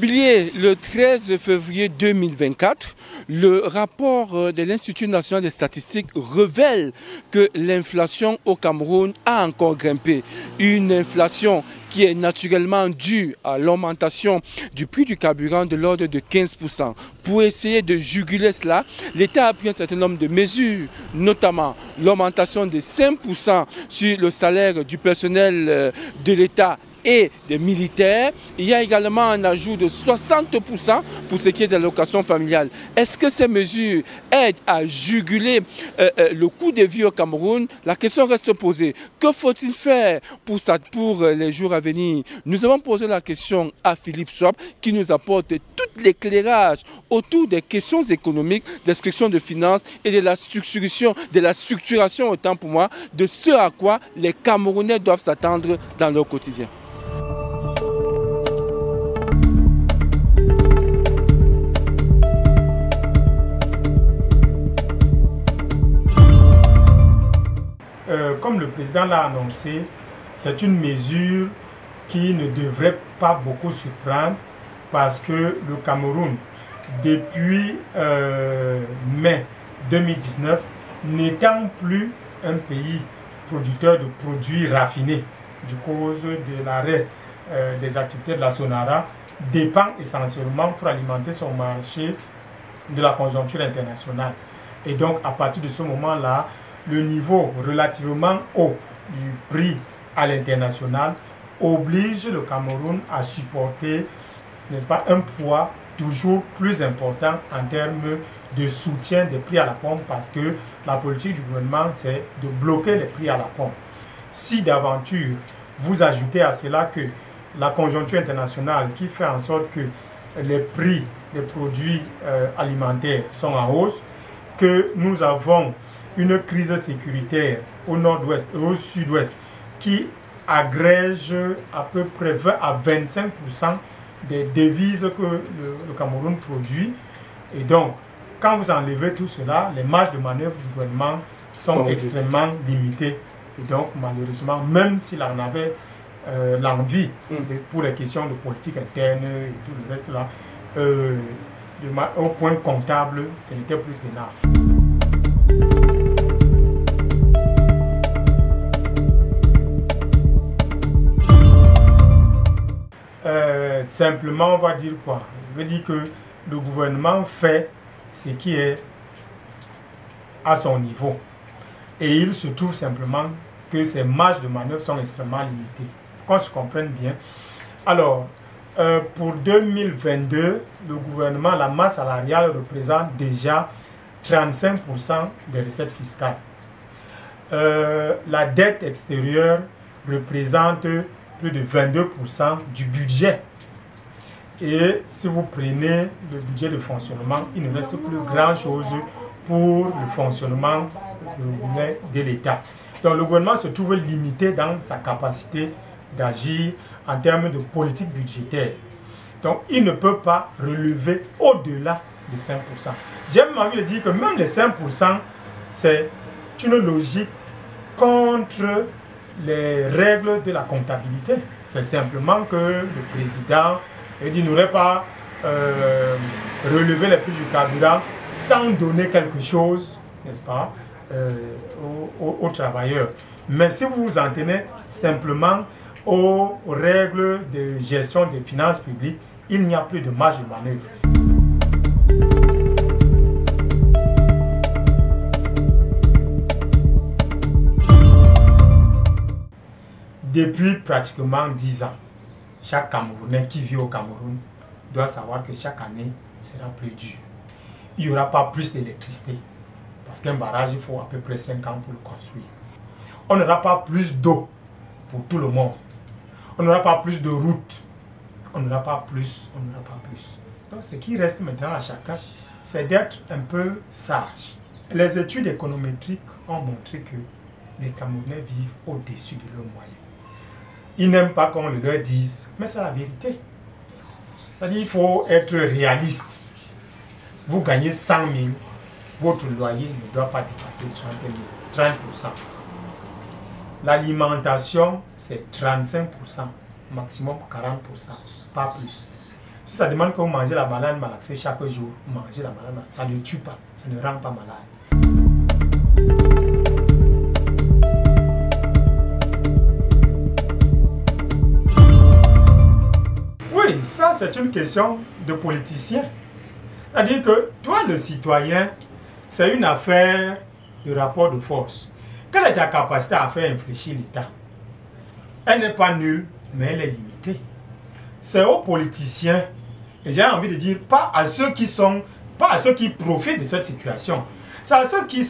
Publié le 13 février 2024, le rapport de l'Institut national des statistiques révèle que l'inflation au Cameroun a encore grimpé. Une inflation qui est naturellement due à l'augmentation du prix du carburant de l'ordre de 15%. Pour essayer de juguler cela, l'État a pris un certain nombre de mesures, notamment l'augmentation de 5% sur le salaire du personnel de l'État et des militaires. Il y a également un ajout de 60% pour ce qui est de l'allocation familiale. Est-ce que ces mesures aident à juguler le coût de vie au Cameroun? La question reste posée. Que faut-il faire pour les jours à venir? Nous avons posé la question à Philippe Swab qui nous apporte tout l'éclairage autour des questions économiques, des questions de finances et de la structuration autant pour moi, de ce à quoi les Camerounais doivent s'attendre dans leur quotidien. Comme le président l'a annoncé, c'est une mesure qui ne devrait pas beaucoup surprendre parce que le Cameroun, depuis mai 2019, n'étant plus un pays producteur de produits raffinés du cause de l'arrêt des activités de la Sonara, dépend essentiellement pour alimenter son marché de la conjoncture internationale. Et donc, à partir de ce moment-là, le niveau relativement haut du prix à l'international oblige le Cameroun à supporter, n'est-ce pas, un poids toujours plus important en termes de soutien des prix à la pompe parce que la politique du gouvernement, c'est de bloquer les prix à la pompe. Si d'aventure, vous ajoutez à cela que la conjoncture internationale qui fait en sorte que les prix des produits alimentaires sont en hausse, que nous avons une crise sécuritaire au nord-ouest et au sud-ouest qui agrège à peu près 20 à 25% des devises que le Cameroun produit. Et donc, quand vous enlevez tout cela, les marges de manœuvre du gouvernement sont extrêmement limitées. Et donc, malheureusement, même s'il en avait l'envie pour les questions de politique interne et tout le reste là, au point comptable, ce n'était plus tenable. Simplement, on va dire quoi? Je veux dire que le gouvernement fait ce qui est à son niveau. Et il se trouve simplement que ses marges de manœuvre sont extrêmement limitées. Qu'on se comprenne bien. Alors, pour 2022, le gouvernement, la masse salariale représente déjà 35% des recettes fiscales. La dette extérieure représente plus de 22% du budget. Et si vous prenez le budget de fonctionnement, il ne reste plus grand-chose pour le fonctionnement de l'État. Donc le gouvernement se trouve limité dans sa capacité d'agir en termes de politique budgétaire. Donc il ne peut pas relever au-delà de 5%. J'ai même envie de dire que même les 5%, c'est une logique contre les règles de la comptabilité. C'est simplement que le président n'aurait pas relevé les prix du carburant sans donner quelque chose, n'est-ce pas, aux travailleurs. Mais si vous vous en tenez simplement aux règles de gestion des finances publiques, il n'y a plus de marge de manœuvre. Depuis pratiquement 10 ans, chaque Camerounais qui vit au Cameroun doit savoir que chaque année sera plus dur. Il n'y aura pas plus d'électricité parce qu'un barrage, il faut à peu près 5 ans pour le construire. On n'aura pas plus d'eau pour tout le monde. On n'aura pas plus de routes. On n'aura pas plus, on n'aura pas plus. Donc ce qui reste maintenant à chacun, c'est d'être un peu sage. Les études économétriques ont montré que les Camerounais vivent au-dessus de leurs moyens. Ils n'aiment pas qu'on le leur dise, mais c'est la vérité. C'est-à-dire qu'il faut être réaliste. Vous gagnez 100 000, votre loyer ne doit pas dépasser 30%. L'alimentation, c'est 35%, maximum 40%, pas plus. Si ça demande que vous mangez la banane malaxée chaque jour, mangez la banane, ça ne tue pas, ça ne rend pas malade. Oui, ça c'est une question de politicien. C'est-à-dire que toi, le citoyen, c'est une affaire de rapport de force. Quelle est ta capacité à faire infléchir l'État? Elle n'est pas nulle, mais elle est limitée. C'est aux politiciens, et j'ai envie de dire, pas à ceux qui profitent de cette situation. C'est à ceux qui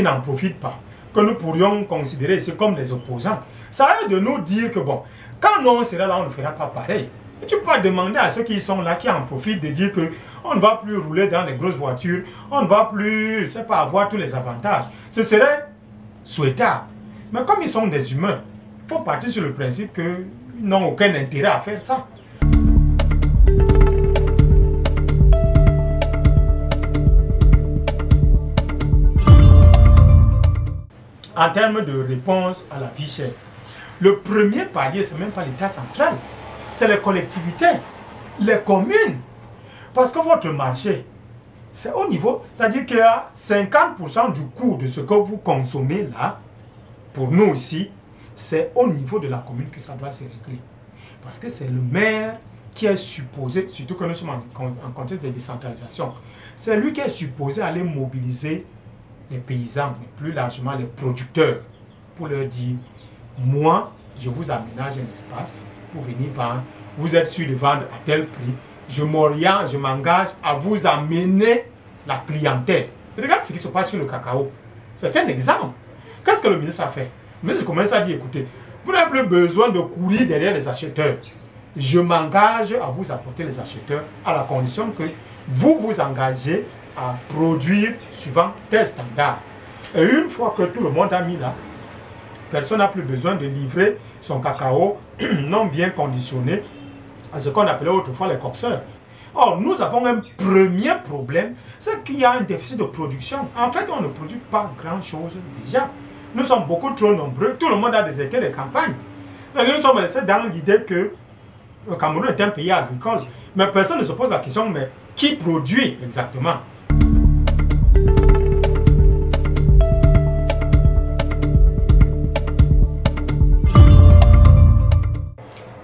n'en profitent pas, que nous pourrions considérer ici comme des opposants. Ça a de nous dire que bon, quand nous on sera là, on ne fera pas pareil. Et tu peux pas demander à ceux qui sont là, qui en profitent, de dire que on ne va plus rouler dans les grosses voitures, on ne va plus, je sais pas, avoir tous les avantages. Ce serait souhaitable. Mais comme ils sont des humains, il faut partir sur le principe qu'ils n'ont aucun intérêt à faire ça. En termes de réponse à la vie chère, le premier palier, ce n'est même pas l'État central, c'est les collectivités, les communes. Parce que votre marché, c'est au niveau, c'est-à-dire qu'il y a 50% du coût de ce que vous consommez là, pour nous ici, c'est au niveau de la commune que ça doit se régler. Parce que c'est le maire qui est supposé, surtout que nous sommes en contexte de décentralisation, c'est lui qui est supposé aller mobiliser les paysans, mais plus largement les producteurs, pour leur dire, moi, je vous aménage un espace pour venir vendre, vous êtes sûr de vendre à tel prix, je m'oriente, je m'engage à vous amener la clientèle. Regarde ce qui se passe sur le cacao. C'est un exemple. Qu'est-ce que le ministre a fait? Le ministre commence à dire, écoutez, vous n'avez plus besoin de courir derrière les acheteurs. Je m'engage à vous apporter les acheteurs à la condition que vous vous engagez à produire suivant tel standard. Et une fois que tout le monde a mis là, personne n'a plus besoin de livrer son cacao non bien conditionné à ce qu'on appelait autrefois les copseurs. Or, nous avons un premier problème, c'est qu'il y a un déficit de production. En fait, on ne produit pas grand-chose déjà. Nous sommes beaucoup trop nombreux, tout le monde a des terres de campagne. Nous sommes restés dans l'idée que le Cameroun est un pays agricole. Mais personne ne se pose la question, mais qui produit exactement?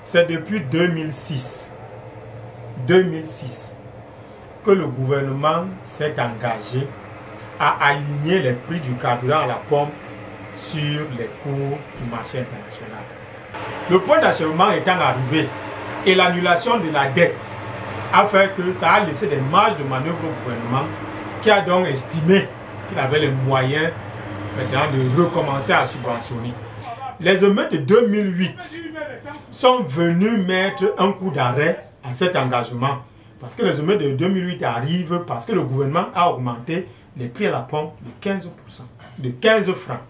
C'est depuis 2006 que le gouvernement s'est engagé à aligner les prix du carburant à la pompe sur les cours du marché international. Le point d'achèvement étant arrivé et l'annulation de la dette a fait que ça a laissé des marges de manœuvre au gouvernement qui a donc estimé qu'il avait les moyens maintenant de recommencer à subventionner. Les émeutes de 2008 sont venus mettre un coup d'arrêt à cet engagement. Parce que les émeutes de 2008 arrivent parce que le gouvernement a augmenté les prix à la pompe de 15%, de 15 francs.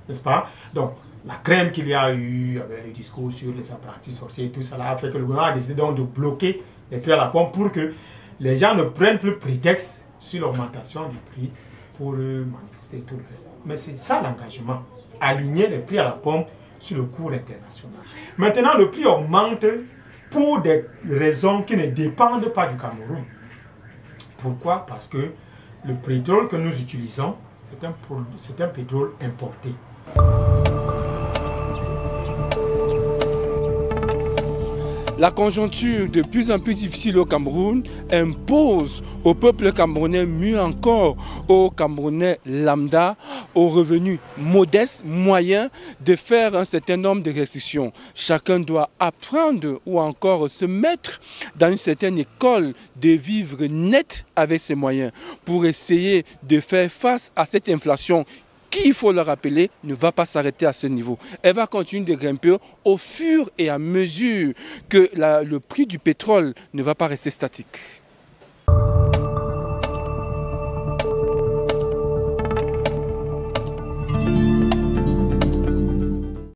N'est-ce pas? Donc, la crainte qu'il y a eu avec les discours sur les apprentis sorciers et tout ça a fait que le gouvernement a décidé donc de bloquer les prix à la pompe pour que les gens ne prennent plus prétexte sur l'augmentation du prix pour manifester tout le reste. Mais c'est ça l'engagement. Aligner les prix à la pompe sur le cours international. Maintenant, le prix augmente pour des raisons qui ne dépendent pas du Cameroun. Pourquoi? Parce que le pétrole que nous utilisons, c'est un pétrole importé. La conjoncture de plus en plus difficile au Cameroun impose au peuple camerounais, mieux encore aux Camerounais lambda, aux revenus modestes, moyens, de faire un certain nombre de restrictions. Chacun doit apprendre ou encore se mettre dans une certaine école de vivre net avec ses moyens pour essayer de faire face à cette inflation qui, il faut le rappeler, ne va pas s'arrêter à ce niveau. Elle va continuer de grimper au fur et à mesure que le prix du pétrole ne va pas rester statique.